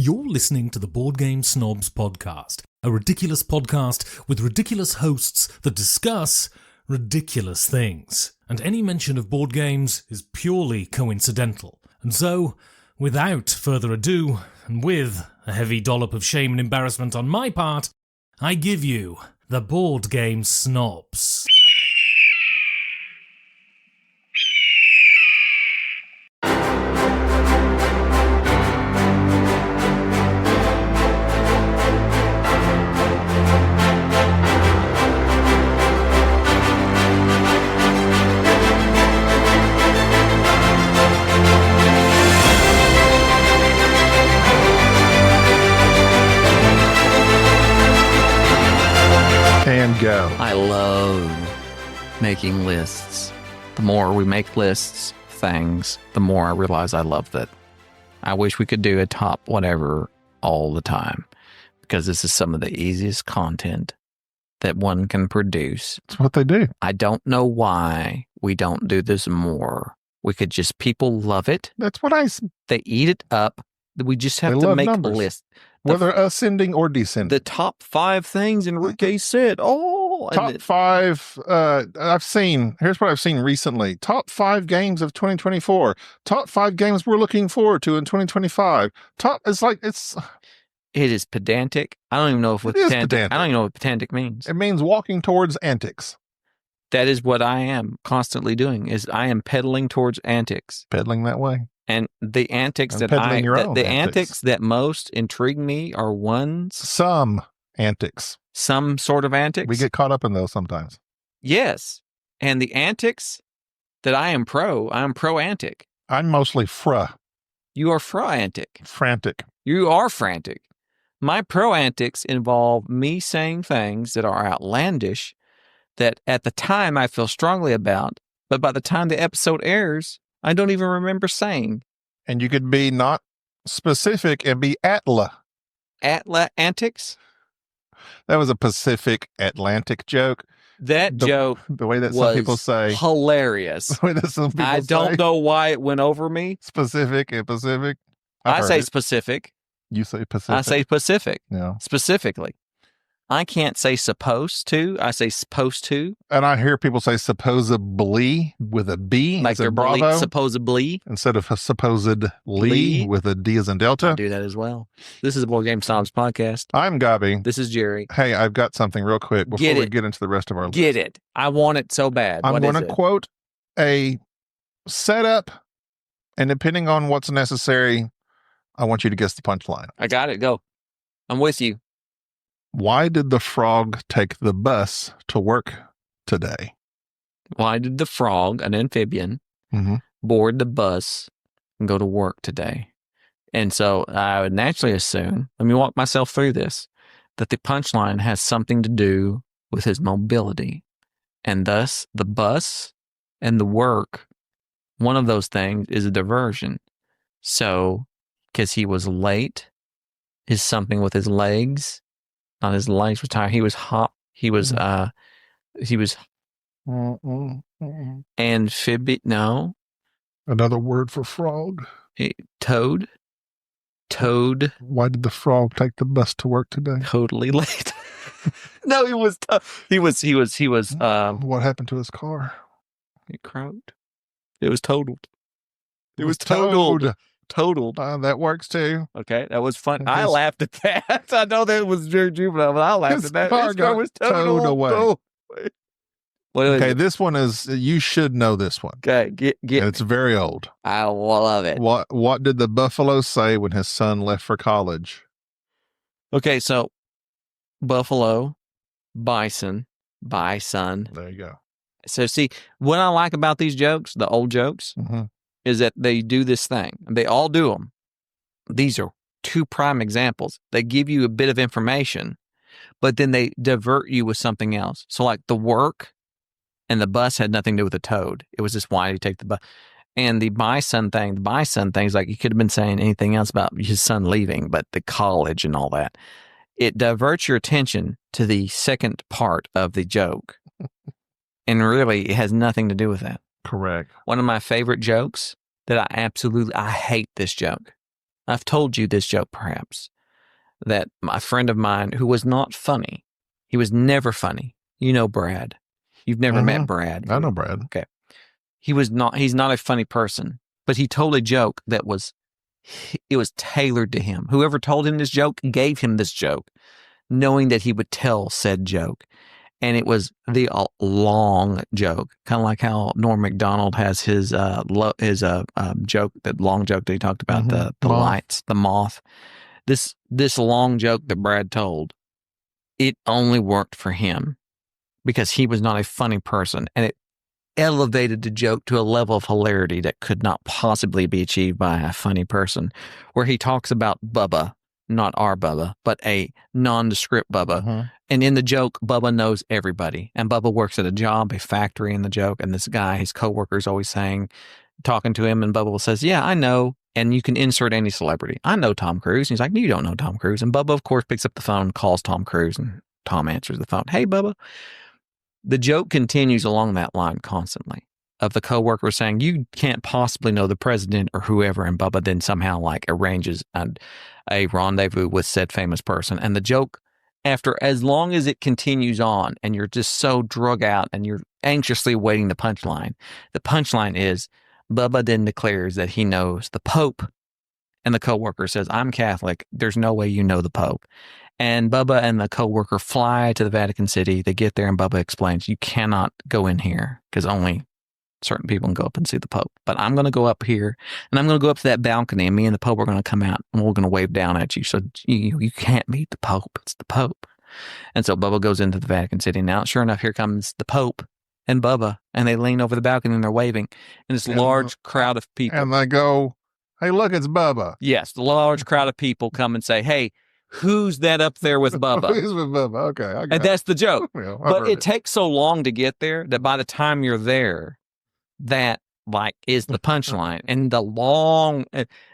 You're listening to the Board Game Snobs podcast, a ridiculous podcast with ridiculous hosts that discuss ridiculous things. And any mention of board games is purely coincidental. And so, without further ado, and with a heavy dollop of shame and embarrassment on my part, I give you the Board Game Snobs. And go. I love making lists. The more we make lists, things, the more I realize I love that. I wish we could do a top whatever all the time, because this is some of the easiest content that one can produce. That's what they do. I don't know why we don't do this more. We could just, people love it. That's what They eat it up. We just have They to love make numbers. a list. whether ascending or descending. The top 5 things Enrique said. Oh, Top 5, here's what I've seen recently. Top 5 games of 2024. Top 5 games we're looking forward to in 2025. It is pedantic. I don't even know if It is pedantic. I don't even know what pedantic means. It means walking towards antics. That is what I am constantly doing, is I am pedaling towards antics. Pedaling that way. And the antics And peddling your own antics that most intrigue me are ones. Some antics. Some sort of antics. We get caught up in those sometimes. Yes. And the antics that I'm pro-antic. I'm mostly You are fra-antic. frantic. You are frantic. My pro-antics involve me saying things that are outlandish that at the time I feel strongly about, but by the time the episode airs, I don't even remember saying. And you could be not specific and be Atla. Atla antics? That was a Pacific Atlantic joke. That joke The way that some was people say. hilarious. The way that some people I don't say. know why it went over me. Specific and Pacific. I say specific. specific. You say Pacific. I say specific. Yeah. Specifically. I can't say supposed to. I say supposed to. And I hear people say supposedly with a B Like instead they're of Bravo. supposedly. Instead of supposedly Lee. with a D as in Delta. I do that as well. This is the Board Game Snobs podcast. I'm Gabi. This is Jerry. Hey, I've got something real quick before Get we it. get into the rest of our list. Get it. I want it so bad. I'm What going is to it? quote a setup, and depending on what's necessary, I want you to guess the punchline. I got it. Go. I'm with you. Why did the frog take the bus to work today? Why did the frog, an amphibian, Mm-hmm. board the bus and go to work today? And so I would naturally assume, let me walk myself through this, that the punchline has something to do with his mobility. And thus, the bus and the work, one of those things is a diversion. So, because he was late, is something with his legs. Not his legs were tired. He was amphibian. No, Another word for frog. toad. Why did the frog take the bus to work today? Totally late. No, he was. He was. What happened to his car? It crowed. It was totaled. It was totaled. Totaled. That works too. Okay, that was fun. His- I laughed at that. I know that was very juvenile, but I laughed His at that. car His car got was towed away. What is Okay, it? this one is, you should know this one. Okay, get. And it's very old. I love it. What did the buffalo say when his son left for college? Okay, so buffalo, bison. There you go. So see, what I like about these jokes, the old jokes, Mm-hmm. is that they do this thing. They all do them. These are 2 prime examples. They give you a bit of information, but then they divert you with something else. So like the work and the bus had nothing to do with the toad. It was just why did he take the bus? And the bison thing is like, you could have been saying anything else about his son leaving, but the college and all that. It diverts your attention to the second part of the joke. And really, it has nothing to do with that. Correct. One of my favorite jokes that I hate this joke. I've told you this joke perhaps, that a friend of mine who was not funny, he was never funny. You know Brad. You've never met Brad. I know Brad. Okay. He's not a funny person, but he told a joke that was tailored to him. Whoever told him this joke gave him this joke, knowing that he would tell said joke. And it was the long joke, kind of like how Norm Macdonald has his joke, that long joke that he talked about, the Moth. lights, the moth. This long joke that Brad told, it only worked for him because he was not a funny person, and it elevated the joke to a level of hilarity that could not possibly be achieved by a funny person, where he talks about Bubba, not our Bubba, but a nondescript Bubba. And in the joke, Bubba knows everybody. And Bubba works at a job, a factory in the joke. And this guy, his coworker, is always talking to him. And Bubba says, yeah, I know. And you can insert any celebrity. I know Tom Cruise. And he's like, you don't know Tom Cruise. And Bubba, of course, picks up the phone, calls Tom Cruise, and Tom answers the phone. Hey, Bubba. The joke continues along that line constantly, of the coworker saying, you can't possibly know the president or whoever, and Bubba then somehow arranges a rendezvous with said famous person. And the joke, after as long as it continues on and you're just so drug out and you're anxiously awaiting the punchline is Bubba then declares that he knows the Pope, and the coworker says, I'm Catholic. There's no way you know the Pope. And Bubba and the coworker fly to the Vatican City. They get there and Bubba explains, you cannot go in here because only certain people can go up and see the Pope. But I'm going to go up here and I'm going to go up to that balcony, and me and the Pope are going to come out and we're going to wave down at you. So you can't meet the Pope. It's the Pope. And so Bubba goes into the Vatican City. Now, sure enough, here comes the Pope and Bubba, and they lean over the balcony and they're waving. And this large crowd of people. And they go, hey, look, it's Bubba. Yes, the large crowd of people come and say, hey, who's that up there with Bubba? Who's with Bubba? Okay. And that's the joke. Yeah, but it takes so long to get there that by the time you're there, that is the punchline. And the long,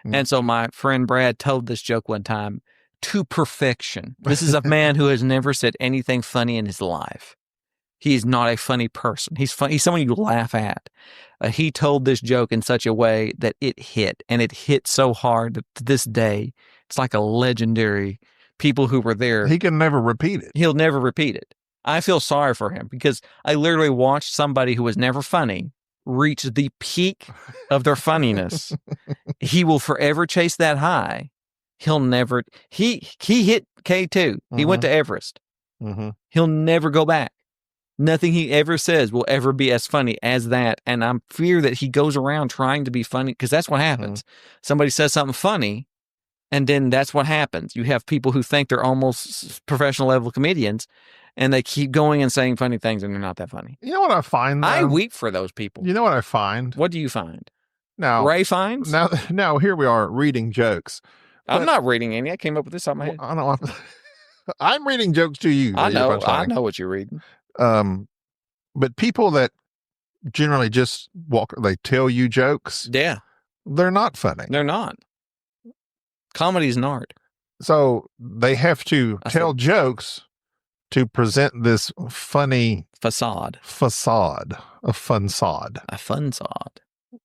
and so my friend Brad told this joke one time to perfection. This is a man who has never said anything funny in his life. He's not a funny person. He's someone you laugh at. He told this joke in such a way that it hit, and it hit so hard that to this day, it's like a legendary. People who were there. He can never repeat it. He'll never repeat it. I feel sorry for him because I literally watched somebody who was never funny reach the peak of their funniness. He will forever chase that high. He'll never. He hit K2. He went to Everest. He'll never go back. Nothing he ever says will ever be as funny as that. And I'm fear that he goes around trying to be funny, because that's what happens. Somebody says something funny, and then that's what happens. You have people who think they're almost professional level comedians, and they keep going and saying funny things, and they're not that funny. You know what I find, though? I weep for those people. You know what I find? What do you find? Now, Ray finds? Now here we are reading jokes. I'm not reading any. I came up with this on my head. I don't know. I'm reading jokes to you. I know what you're reading. But people that generally just they tell you jokes. Yeah. They're not funny. They're not. Comedy is an art. So they have to tell jokes to present this funny facade. A fansod.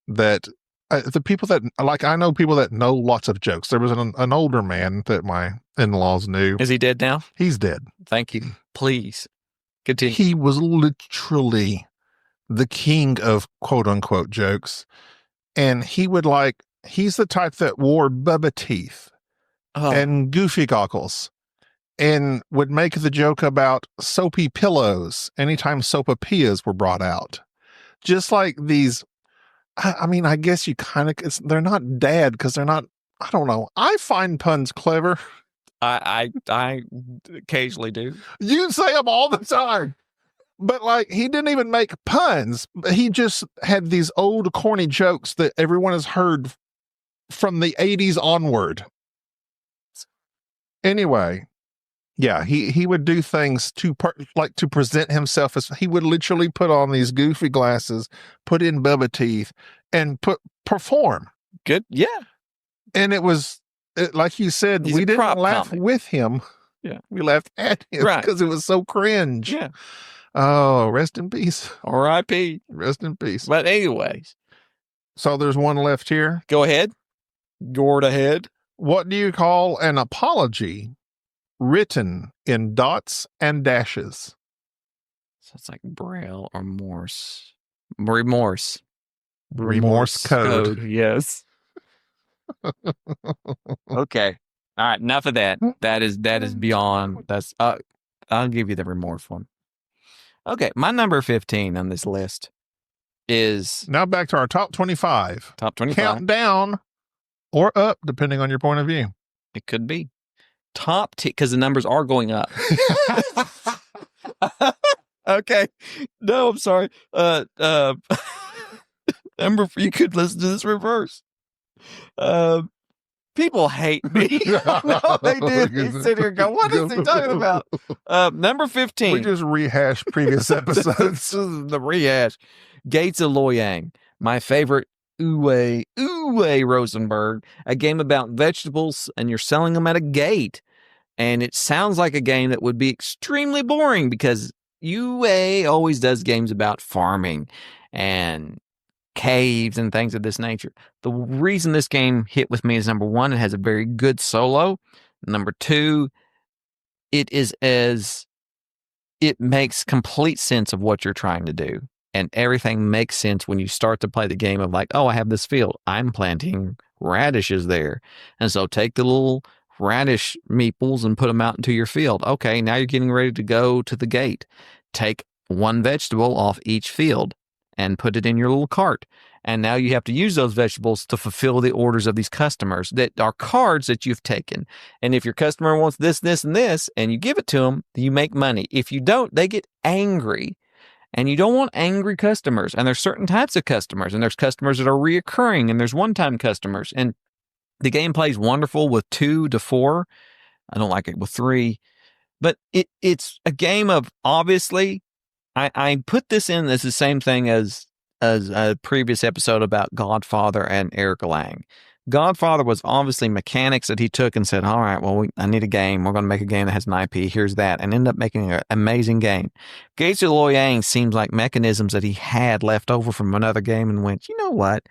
That the people that, I know people that know lots of jokes. There was an older man that my in-laws knew. Is he dead now? He's dead. Thank you. Please continue. He was literally the king of quote unquote jokes. And he's the type that wore Bubba teeth and goofy goggles and would make the joke about soapy pillows anytime soapapillas were brought out. Just like these, I mean, I guess you kind of, they're not dad because they're not, I don't know. I find puns clever. I occasionally do. You say them all the time. But he didn't even make puns. He just had these old corny jokes that everyone has heard from the 80s onward. Anyway, yeah, he would do things to present himself as, he would literally put on these goofy glasses, put in Bubba teeth, and perform. Good, yeah. And it was, like you said, we didn't laugh with him. Yeah. We laughed at him because it was so cringe. Yeah. Oh, rest in peace. R.I.P. Rest in peace. But anyways. So there's one left here. Go ahead. Gourd ahead. What do you call an apology written in dots and dashes? So it's like Braille or Morse. Remorse. Remorse code. Yes. Okay. All right. Enough of that. That is beyond. That's. I'll give you the remorse one. Okay. My number 15 on this list is Now back to our top 25. top 25. Count down or up, depending on your point of view. It could be top because the numbers are going up. Okay. No, I'm sorry. Number, you could listen to this reverse. People hate me. No, they did. They sit here and go, what is he talking about? Number 15. We just rehash previous episodes. This is the rehash. Gates of Loyang, my favorite Uwe Rosenberg, a game about vegetables, and you're selling them at a gate. And it sounds like a game that would be extremely boring because UA always does games about farming and caves and things of this nature. The reason this game hit with me is, number one, it has a very good solo. Number two, it makes complete sense of what you're trying to do. And everything makes sense when you start to play the game of like, oh, I have this field. I'm planting radishes there. And so take the little radish meeples and put them out into your field. Okay, now you're getting ready to go to the gate. Take one vegetable off each field and put it in your little cart. And now you have to use those vegetables to fulfill the orders of these customers that are cards that you've taken. And if your customer wants this, this, and this, and you give it to them, you make money. If you don't, they get angry. And you don't want angry customers. And there's certain types of customers. And there's customers that are reoccurring. And there's one-time customers. And the game plays wonderful with 2 to 4. I don't like it with 3. But it's a game of, obviously, I put this in as the same thing as a previous episode about Godfather and Eric Lang. Godfather was obviously mechanics that he took and said, all right, well, I need a game. We're going to make a game that has an IP. Here's that. And end up making an amazing game. Gates of Loyang seems like mechanisms that he had left over from another game and went, you know what?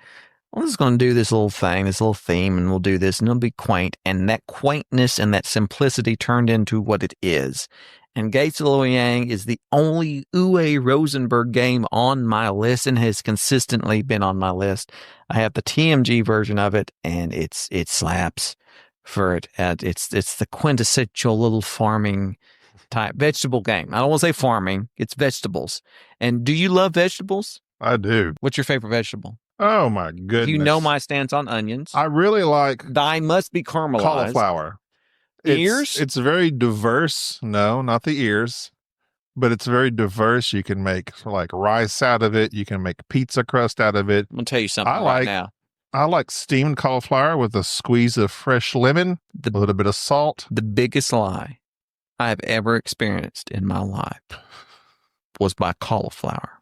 I'm just going to do this little thing, this little theme, and we'll do this, and it'll be quaint. And that quaintness and that simplicity turned into what it is. And Gates of Loyang is the only Uwe Rosenberg game on my list and has consistently been on my list. I have the TMG version of it, and it slaps for it. It's the quintessential little farming type vegetable game. I don't want to say farming. It's vegetables. And do you love vegetables? I do. What's your favorite vegetable? Oh, my goodness. You know my stance on onions. I really like Thy must be caramelized. cauliflower. Ears? It's very diverse. No, not the ears, but it's very diverse. You can make like rice out of it. You can make pizza crust out of it. I'm going to tell you something now. I like steamed cauliflower with a squeeze of fresh lemon, a little bit of salt. The biggest lie I have ever experienced in my life was by cauliflower.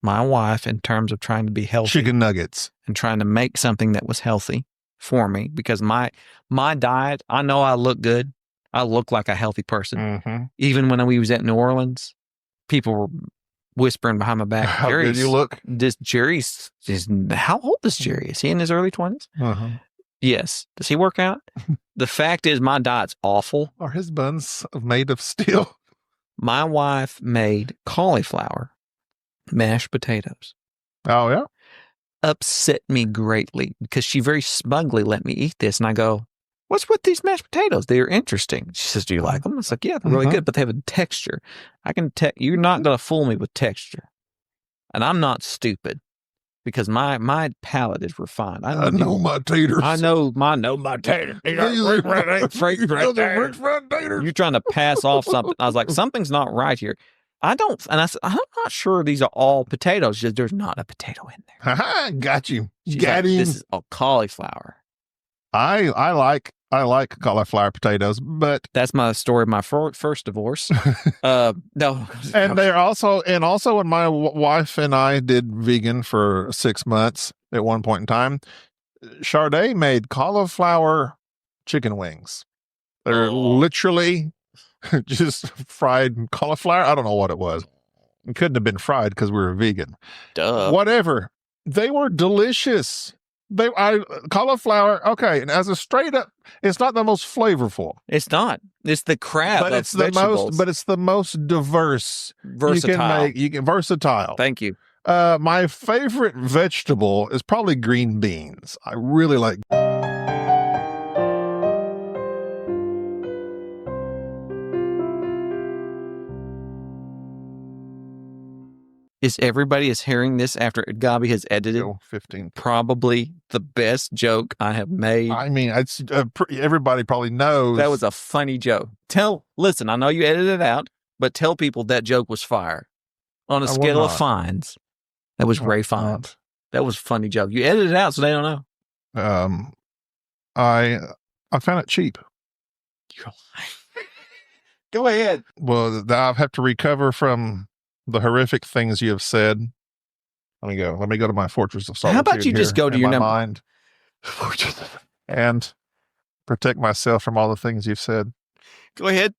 My wife, in terms of trying to be healthy. Chicken nuggets. And trying to make something that was healthy for me, because my diet, I know I look good. I look like a healthy person. Mm-hmm. Even when we was at New Orleans, people were whispering behind my back. How good you look. Jerry's how old is Jerry? Is he in his early 20s? Uh-huh. Yes. Does he work out? The fact is, my diet's awful. Are his buns made of steel? My wife made cauliflower mashed potatoes. Oh, yeah? Upset me greatly because she very smugly let me eat this. And I go, what's with these mashed potatoes? They're interesting. She says, do you like them? I was like, yeah, they're really good, but they have a texture. You're not going to fool me with texture. And I'm not stupid because my palate is refined. I know my taters. I know my taters. French fried taters. You're trying to pass off something. I was like, something's not right here. I said, I'm not sure these are all potatoes. She said, there's not a potato in there. Ha got you. She's Got like, him. this is a cauliflower. I like cauliflower potatoes, but That's my story of my first divorce. No. and they're also when my wife and I did vegan for 6 months at one point in time, Sade made cauliflower chicken wings. They're literally just fried cauliflower. I don't know what it was. It couldn't have been fried because we were vegan. Duh. Whatever. They were delicious. Cauliflower. Okay, and as a straight up, it's not the most flavorful. It's not. It's the crab But of it's the vegetables. most. But it's the most diverse. Versatile. You can versatile. Thank you. My favorite vegetable is probably green beans. I really like. Is everybody is hearing this after Gabi has edited 15. probably the best joke I have made. I mean, everybody probably knows. That was a funny joke. Listen, I know you edited it out, but tell people that joke was fire. On a scale of fines, that was Ray Fines. That was a funny joke. You edited it out so they don't know. I found it cheap. You're lying. Go ahead. Well, I have to recover from the horrific things you have said. Let me go to my fortress of solitude. How about you just go to your number? Mind and protect myself from all the things you've said. Go ahead.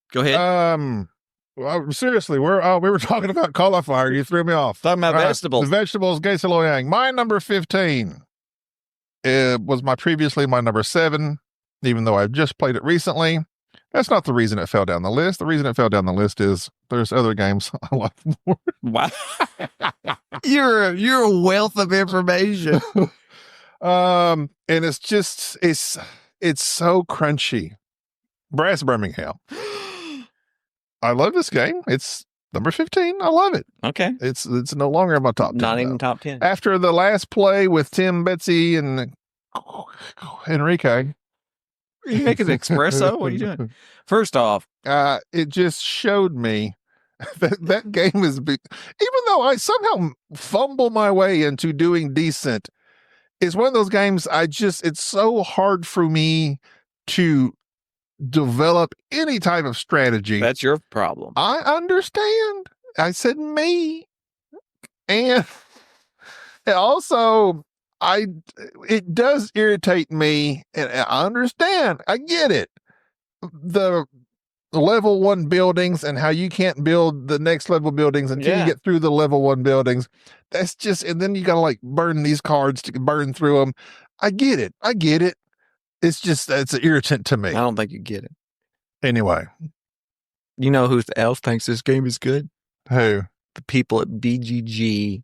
Well, seriously, we were talking about cauliflower. You threw me off. Talking about vegetables. The vegetables, Gates Loyang. My number 15 was previously my number 7, even though I just played it recently. That's not the reason it fell down the list. The reason it fell down the list is there's other games I like more. Wow. You're a wealth of information. And it's just it's so crunchy. Brass Birmingham. I love this game. It's number 15. I love it. Okay. It's no longer in my top 10. Not even top 10. After the last play with Tim, Betsy, and Enrique. Are you making an espresso? What are you doing? First off, it just showed me that game is big. Even though I somehow fumble my way into doing decent, it's one of those games it's so hard for me to develop any type of strategy. That's your problem. I understand. I said me. And also, it does irritate me, and I understand. I get it. The level 1 buildings and how you can't build the next level buildings until you get through the level 1 buildings. That's just, and then you gotta like burn these cards to burn through them. I get it. It's just, it's an irritant to me. I don't think you get it. Anyway. You know who else thinks this game is good? Who? The people at BGG.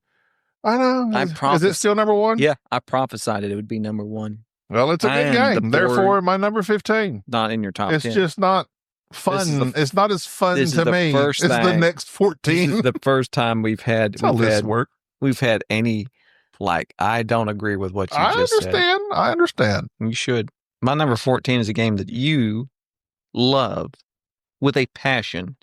I know. Is it still number 1? Yeah, I prophesied it would be number 1. Well, it's a good game. Therefore, my number 15. Not in your top 10. It's just not fun. It's not as fun to me. It's the next 14. This is the first time we've had any, like, I don't agree with what you just said. I understand. You should. My number 14 is a game that you love with a passion.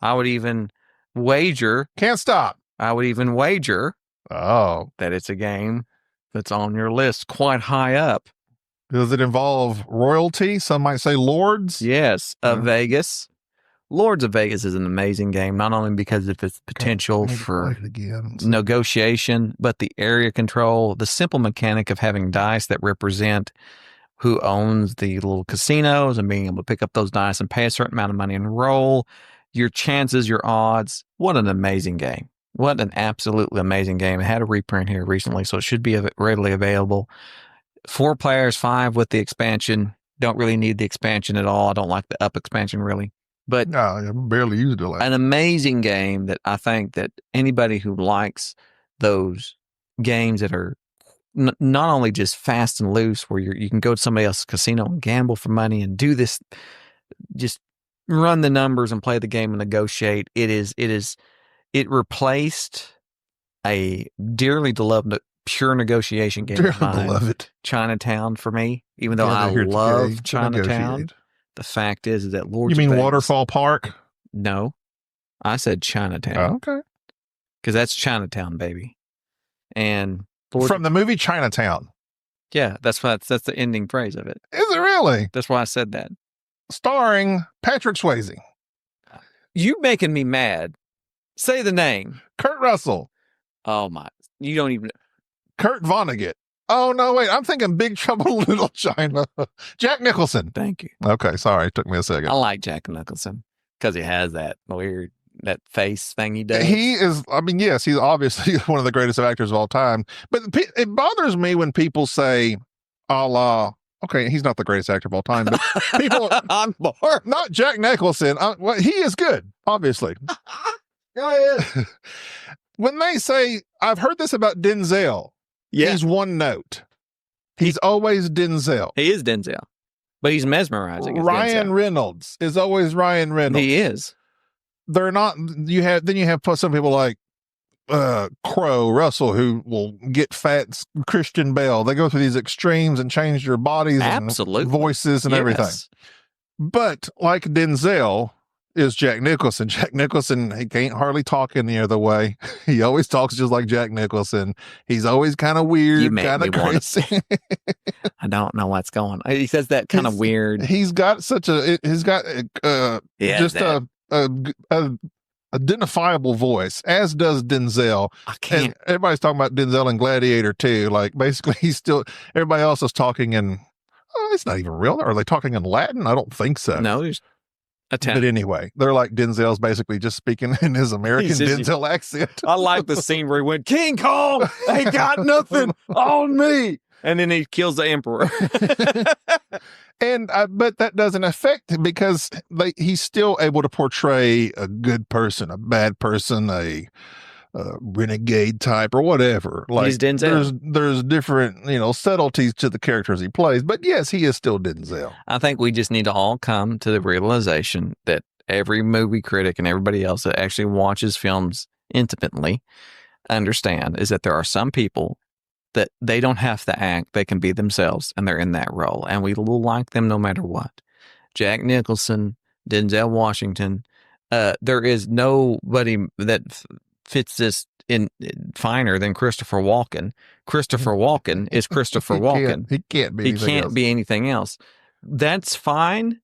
I would even wager. Can't stop. I would even wager that it's a game that's on your list quite high up. Does it involve royalty? Some might say lords. Yes, of Vegas. Lords of Vegas is an amazing game, not only because of its potential for negotiation, but the area control, the simple mechanic of having dice that represent who owns the little casinos and being able to pick up those dice and pay a certain amount of money and roll, your chances, your odds. What an amazing game. What an absolutely amazing game. It had a reprint here recently, so it should be readily available. 4 players, 5 with the expansion. Don't really need the expansion at all. I don't like the up expansion really. But no, I barely used it. An amazing game that I think that anybody who likes those games that are not only just fast and loose, where you can go to somebody else's casino and gamble for money and do this, just run the numbers and play the game and negotiate. It replaced a dearly beloved pure negotiation game. Dearly beloved Chinatown for me, even though I love Chinatown. The fact is that Lords You mean of Vegas, Waterfall Park? No, I said Chinatown. Oh, okay. Because that's Chinatown, baby. And from the movie Chinatown. Yeah, that's the ending phrase of it. Is it really? That's why I said that. Starring Patrick Swayze. You making me mad. Say the name. Kurt Russell. Oh my! You don't even. Kurt Vonnegut. Oh, no, wait. I'm thinking Big Trouble in Little China. Jack Nicholson. Thank you. Okay, sorry. It took me a second. I like Jack Nicholson because he has that weird that face thing he does. He is, I mean, yes, he's obviously one of the greatest actors of all time. But it bothers me when people say, a la, okay, he's not the greatest actor of all time, but people, I'm bored. not Jack Nicholson. Well, he is good, obviously. Go ahead. When they say, I've heard this about Denzel, Yeah, he's one note. He's always Denzel. he is Denzel, but he's mesmerizing. As Ryan Denzel. Reynolds is always Ryan Reynolds. He is. They're not. You have some people like Crow Russell who will get fat Christian Bale. They go through these extremes and change their bodies Absolutely. and voices and everything. But like Denzel is Jack Nicholson. Jack Nicholson, he can't hardly talk any other way. He always talks just like Jack Nicholson. He's always kind of weird, kind of crazy. I don't know what's going on. He says that kind of weird. He's got such a. He's got just a identifiable voice, as does Denzel. I can't. And everybody's talking about Denzel in Gladiator too. Like basically, he's still. Everybody else is talking in. Oh, it's not even real. Are they talking in Latin? I don't think so. No, there's but anyway, they're like Denzel's basically just speaking in his American Denzel accent. I like the scene where he went, King Kong ain't got nothing on me. And then he kills the emperor. And but that doesn't affect him because he's still able to portray a good person, a bad person, a renegade type or whatever. Like he's Denzel. There's different, subtleties to the characters he plays, but yes, he is still Denzel. I think we just need to all come to the realization that every movie critic and everybody else that actually watches films intimately understand is that there are some people that they don't have to act, they can be themselves, and they're in that role, and we will like them no matter what. Jack Nicholson, Denzel Washington, there is nobody that fits this in finer than Christopher Walken. Christopher Walken is Christopher Walken. He can't be anything else. That's fine.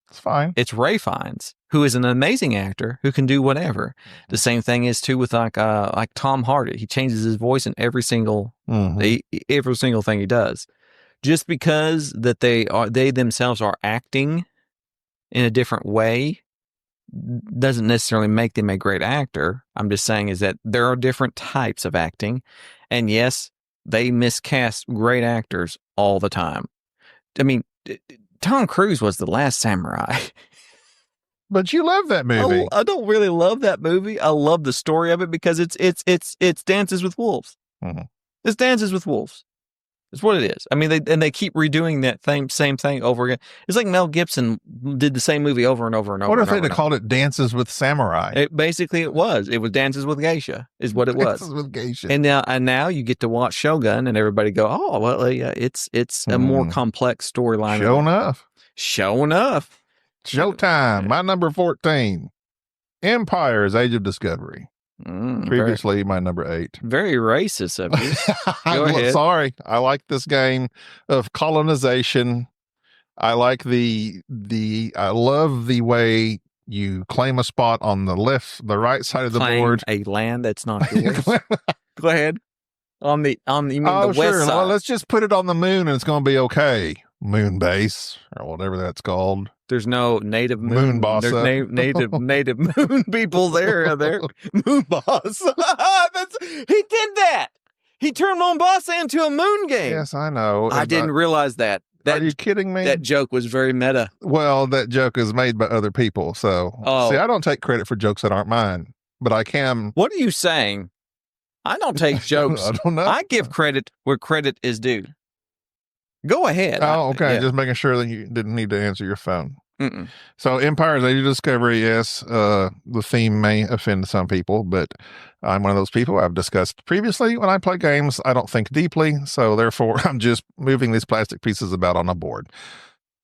It's fine. It's Ray Fiennes, who is an amazing actor who can do whatever. The same thing is too with like Tom Hardy. He changes his voice in every single thing he does. Just because that they themselves are acting in a different way doesn't necessarily make them a great actor. I'm just saying is that there are different types of acting, and yes, they miscast great actors all the time. I mean, Tom Cruise was The Last Samurai. But you love that movie. I don't really love that movie. I love the story of it because it's Dances with Wolves. Mm-hmm. It's Dances with Wolves. It's what it is. I mean, they keep redoing that same thing over again. It's like Mel Gibson did the same movie over and over and over. What if they'd have called it Dances with Samurai? It was Dances with Geisha is what it was. Dances with Geisha. And now you get to watch Shogun and everybody go, oh, well, yeah, it's a more complex storyline. Show enough. Showtime. My number 14. Empire's Age of Discovery. Previously, my number 8. Very racist of you. Go ahead. Sorry. I like this game of colonization. I like I love the way you claim a spot on the right side of the board. A land that's not yours. Go ahead. You mean the west sure. side? Well, let's just put it on the moon and it's going to be okay. Moon base or whatever that's called. There's no native moon boss. There's native moon people there. Moon boss. He did that. He turned Mombasa into a moon game. Yes, I know. I didn't realize that. Are you kidding me? That joke was very meta. Well, that joke is made by other people. So, see, I don't take credit for jokes that aren't mine, but I can. What are you saying? I don't take jokes. I don't know. I give credit where credit is due. Go ahead. Oh, okay. Yeah. Just making sure that you didn't need to answer your phone. Mm-mm. So Empire's Age of Discovery, yes, the theme may offend some people, but I'm one of those people I've discussed previously. When I play games, I don't think deeply, so therefore I'm just moving these plastic pieces about on a board.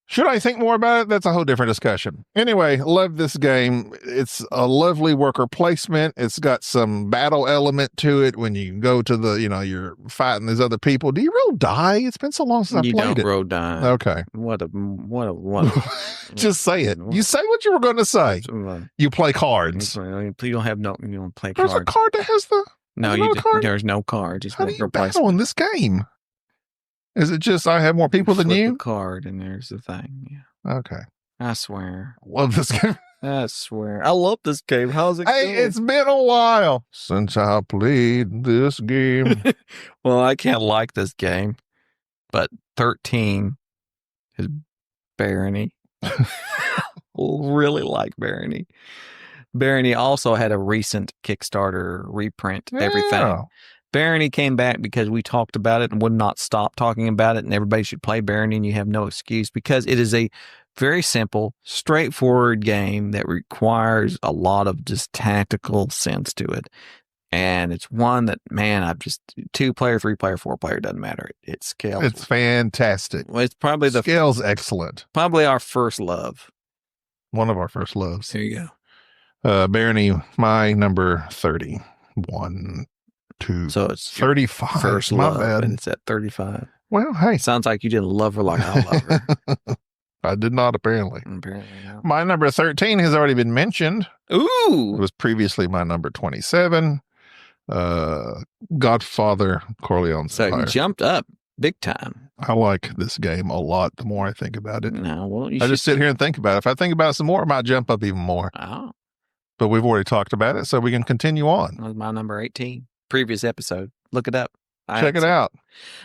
Should I think more about it? That's a whole different discussion. Anyway, love this game. It's a lovely worker placement. It's got some battle element to it when you go to the, you're fighting these other people. Do you real die? It's been so long since I played it. You don't roll die. Okay. What a Just say it. You say what you were going to say. You play cards. You don't play cards. There's a card that has the... There's no card. Just how do you battle in this game? Is it just I have more people than you? A card and there's the thing. Yeah. Okay. I swear. Love this game. I swear. I love this game. How's it Hey, going? it's been a while since I played this game. Well, I can't like this game, but 13 is Barony. Really like Barony. Barony also had a recent Kickstarter reprint, everything. Yeah. Barony came back because we talked about it and would not stop talking about it, and everybody should play Barony, and you have no excuse because it is a very simple, straightforward game that requires a lot of just tactical sense to it. And it's one that, man, I've just 2-player, 3-player, 4-player, doesn't matter. It scales. It's fantastic. Well, it's probably Scale's excellent. probably our first love. One of our first loves. There you go. Barony, my number 30. 1, 2, So it's 35. first My love, bad. and it's at 35. Well, hey. Sounds like you didn't love her like I love her. I did not, apparently. Apparently, no. My number 13 has already been mentioned. It Ooh, was previously my number 27. Godfather Corleone's so you Empire. jumped up big time. I like this game a lot the more I think about it. No, well, you I should just sit here and think about it. If I think about it some more, I might jump up even more. Oh, But we've already talked about it, so we can continue on. that was my number 18. Previous episode. Look it up. Check it out.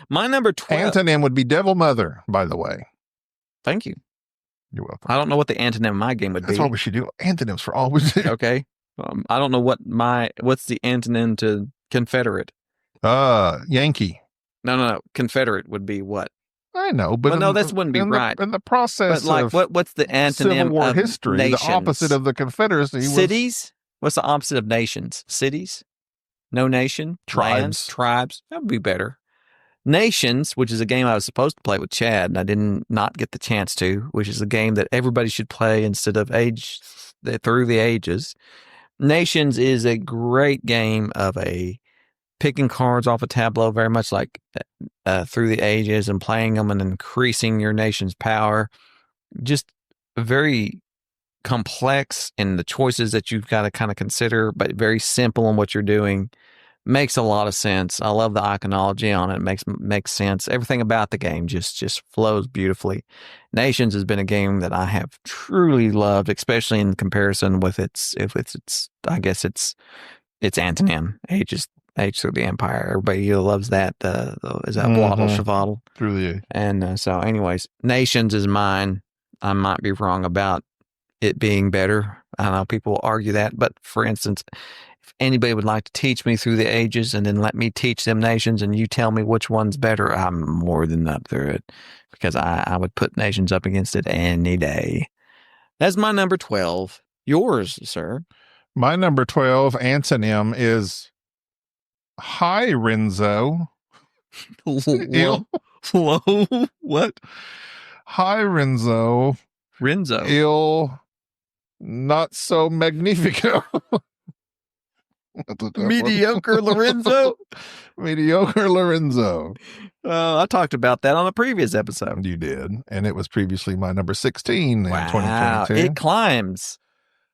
My number 12. Antonym would be Devil Mother, by the way. Thank you. You're welcome. I don't know what the antonym of my game would That's be. what we should do. Antonyms for all we do. Okay. I don't know what's the antonym to Confederate. Yankee. No. Confederate would be what? I know, but Well, no, this wouldn't be right. In the process But like, of what's the antonym Civil War of history, nations? the opposite of the Confederacy was Cities? What's the opposite of nations? Cities? No nation? Tribes. Lands? Tribes? That would be better. Nations, which is a game I was supposed to play with Chad, and I didn't not get the chance to, which is a game that everybody should play instead of Through the Ages. Nations is a great game of a picking cards off a tableau, very much like Through the Ages, and playing them and increasing your nation's power. Just very complex in the choices that you've got to kind of consider, but very simple in what you're doing. Makes a lot of sense. I love the iconology on it. Makes sense. Everything about the game just flows beautifully. Nations has been a game that I have truly loved, especially in comparison with its antonym, Age Through the Empire. Everybody loves that. Is that Waddle Shavaddle? Through the Age. And so, anyways, Nations is mine. I might be wrong about it being better. I know people will argue that, but for instance, if anybody would like to teach me Through the Ages and then let me teach them Nations and you tell me which one's better, I'm more than up for it because I would put Nations up against it any day. That's my number 12. Yours, sir. My number 12 antonym is Hi Renzo. What? Hi Renzo. Renzo. Il not so magnifico. Mediocre Lorenzo. Mediocre Lorenzo. I talked about that on a previous episode. You did. And it was previously my number 16 in Wow. 2022. It climbs.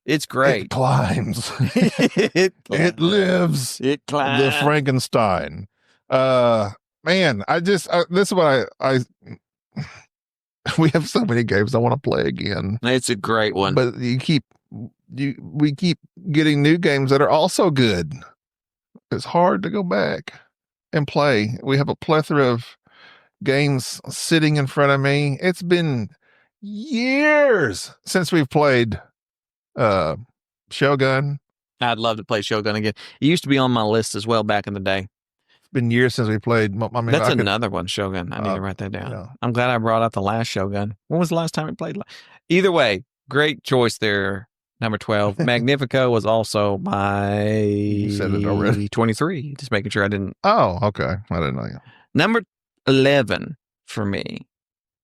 It's great. It climbs. It lives. It climbs. The Frankenstein. Man, this is what I we have so many games I want to play again. It's a great one. But we keep getting new games that are also good. It's hard to go back and play. We have a plethora of games sitting in front of me. It's been years since we've played Shogun. I'd love to play Shogun again. It used to be on my list as well back in the day. It's been years since we played. I mean, that's another one, Shogun. I need to write that down. Yeah. I'm glad I brought up the last Shogun. When was the last time we played? Either way, great choice there. Number 12. Magnifico was also my you said it already. 23. Just making sure I didn't. Oh, okay. I didn't know you. Number 11 for me.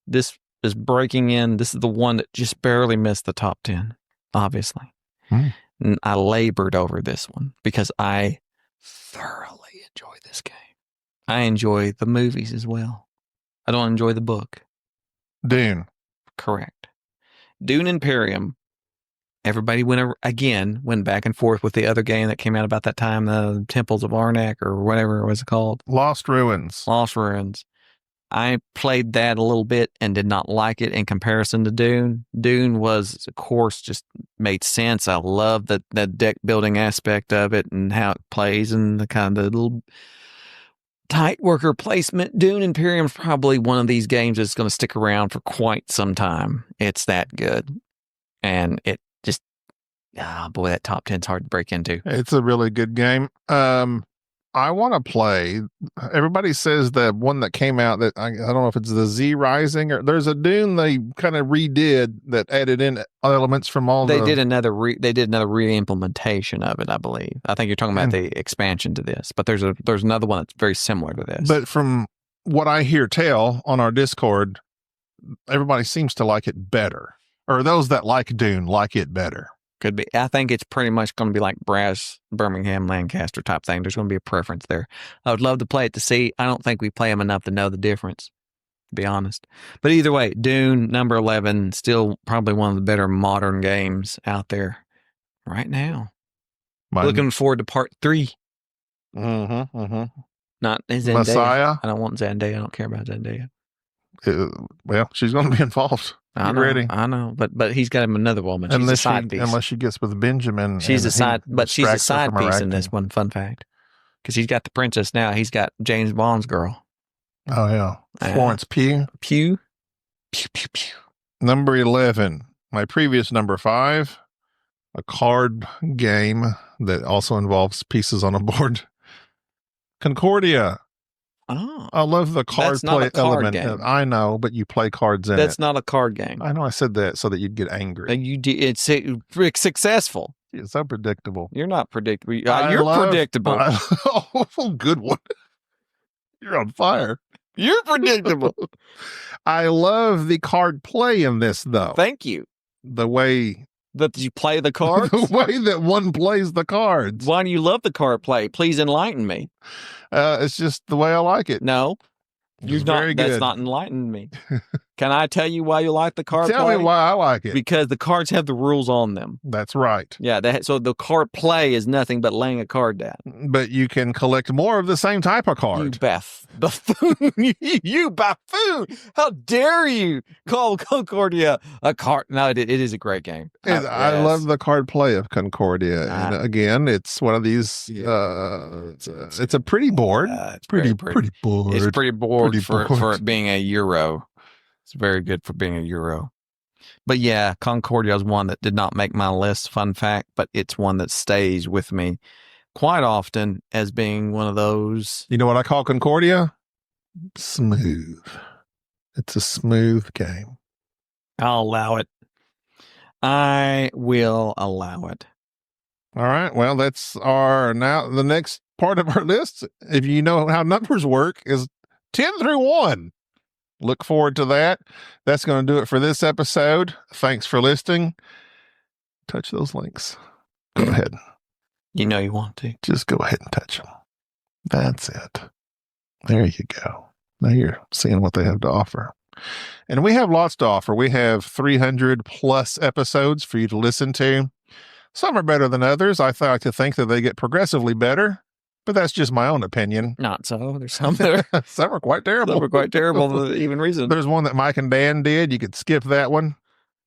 This is breaking in. This is the one that just barely missed the top 10, obviously. And I labored over this one because I thoroughly enjoy this game. I enjoy the movies as well. I don't enjoy the book. Dune. Correct. Dune Imperium. Everybody went back and forth with the other game that came out about that time, the Temples of Arnak or whatever it was called. Lost Ruins. Lost Ruins. I played that a little bit and did not like it in comparison to Dune. Dune was, of course, just made sense. I love the deck building aspect of it and how it plays and the kind of little tight worker placement. Dune Imperium is probably one of these games that's going to stick around for quite some time. It's that good. And it just, boy, that top 10's hard to break into. It's a really good game. I want to play. Everybody says the one that came out that I don't know if it's the Z Rising or there's a Dune they kind of redid that added in elements from all they did another re-implementation of it, I believe. I think you're talking about the expansion to this, but there's another one that's very similar to this. But from what I hear tell on our Discord, everybody seems to like it better, or those that like Dune like it better. Could be. I think it's pretty much going to be like Brass, Birmingham, Lancaster type thing. There's going to be a preference there. I would love to play it to see. I don't think we play them enough to know the difference, to be honest. But either way, Dune, number 11, still probably one of the better modern games out there right now. Looking forward to part 3. Not Zendaya. Messiah? I don't want Zendaya. I don't care about Zendaya. Well, she's going to be involved. I know, but he's got him another woman. She's a side piece. Unless she gets with Benjamin. She's a side piece in this one. Fun fact, because he's got the princess now. He's got James Bond's girl. Oh yeah, Florence Pugh. Pew. Number 11. My previous number 5, a card game that also involves pieces on a board. Concordia. Oh, I love the card play element. Game. I know, but you play cards in That's not a card game. I know I said that so that you'd get angry. It's successful. It's so predictable. You're not predictable. You're predictable. Oh, good one. You're on fire. You're predictable. I love the card play in this, though. Thank you. The way that you play the cards? The way that one plays the cards. Why do you love the card play? Please enlighten me. It's just the way I like it. No. That's not enlightened me. Can I tell you why you like the card play? Tell me why I like it. Because the cards have the rules on them. That's right. Yeah, so the card play is nothing but laying a card down. But you can collect more of the same type of card. You buffoon. You buffoon. How dare you call Concordia a card? No, it is a great game. I love the card play of Concordia. And again, it's one of these, it's a pretty board. It's pretty board. It's pretty board for it being a Euro. It's very good for being a Euro. But yeah, Concordia is one that did not make my list, fun fact, but it's one that stays with me quite often as being one of those. You know what I call Concordia? Smooth. It's a smooth game. I'll allow it. I will allow it. All right. Well, that's now the next part of our list. If you know how numbers work, is 10 through 1. Look forward to that. That's going to do it for this episode. Thanks for listening. Touch those links. Go ahead. You know you want to. Just go ahead and touch them. That's it. There you go. Now you're seeing what they have to offer. And we have lots to offer. We have 300 plus episodes for you to listen to. Some are better than others. I like to think that they get progressively better. But that's just my own opinion. Not so. There's some that are some are quite terrible. Some are quite terrible for even reason. There's one that Mike and Dan did. You could skip that one.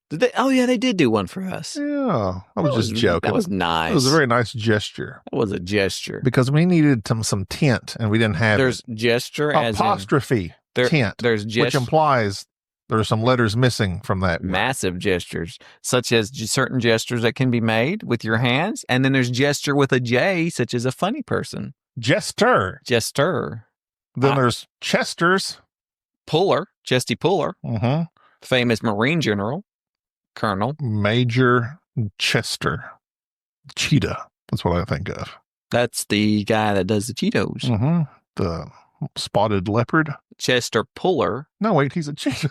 Did they? Oh yeah, they did do one for us. Yeah, I was just joking. That was nice. It was a very nice gesture. That was a gesture because we needed some tint and we didn't have. There's gesture apostrophe tint. There's gesture, which implies there are some letters missing from that. Massive gestures, such as certain gestures that can be made with your hands, and then there's gesture with a J, such as a funny person. Jester. Then there's Chesters. Puller, Chesty Puller. Mm-hmm. Famous Marine General, Colonel. Major Chester. Cheetah. That's what I think of. That's the guy that does the Cheetos. Mm-hmm. The spotted leopard. Chester Puller. No, wait, he's a cheetah.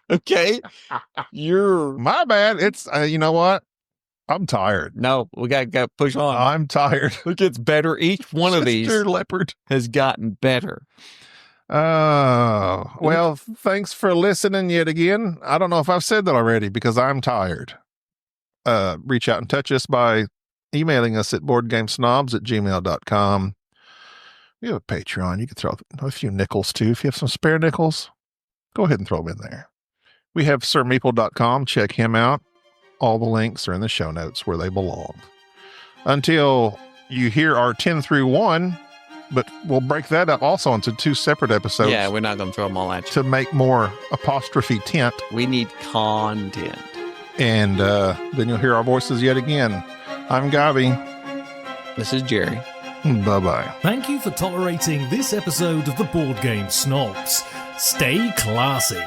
Okay. You're my bad. It's you know what? I'm tired. No, we got to push on. I'm tired. It gets better. Each one of these leopard has gotten better. Well, thanks for listening yet again. I don't know if I've said that already because I'm tired. Reach out and touch us by emailing us at boardgamesnobs@gmail.com. We have a Patreon. You can throw a few nickels too. If you have some spare nickels, go ahead and throw them in there. We have sirmeeple.com. Check him out. All the links are in the show notes where they belong. Until you hear our 10 through 1, but we'll break that up also into 2 separate episodes. Yeah, we're not going to throw them all at you. To make more apostrophe tent. We need content. And then you'll hear our voices yet again. I'm Gabi. This is Jerry. Bye-bye. Thank you for tolerating this episode of the Board Game Snobs. Stay classy.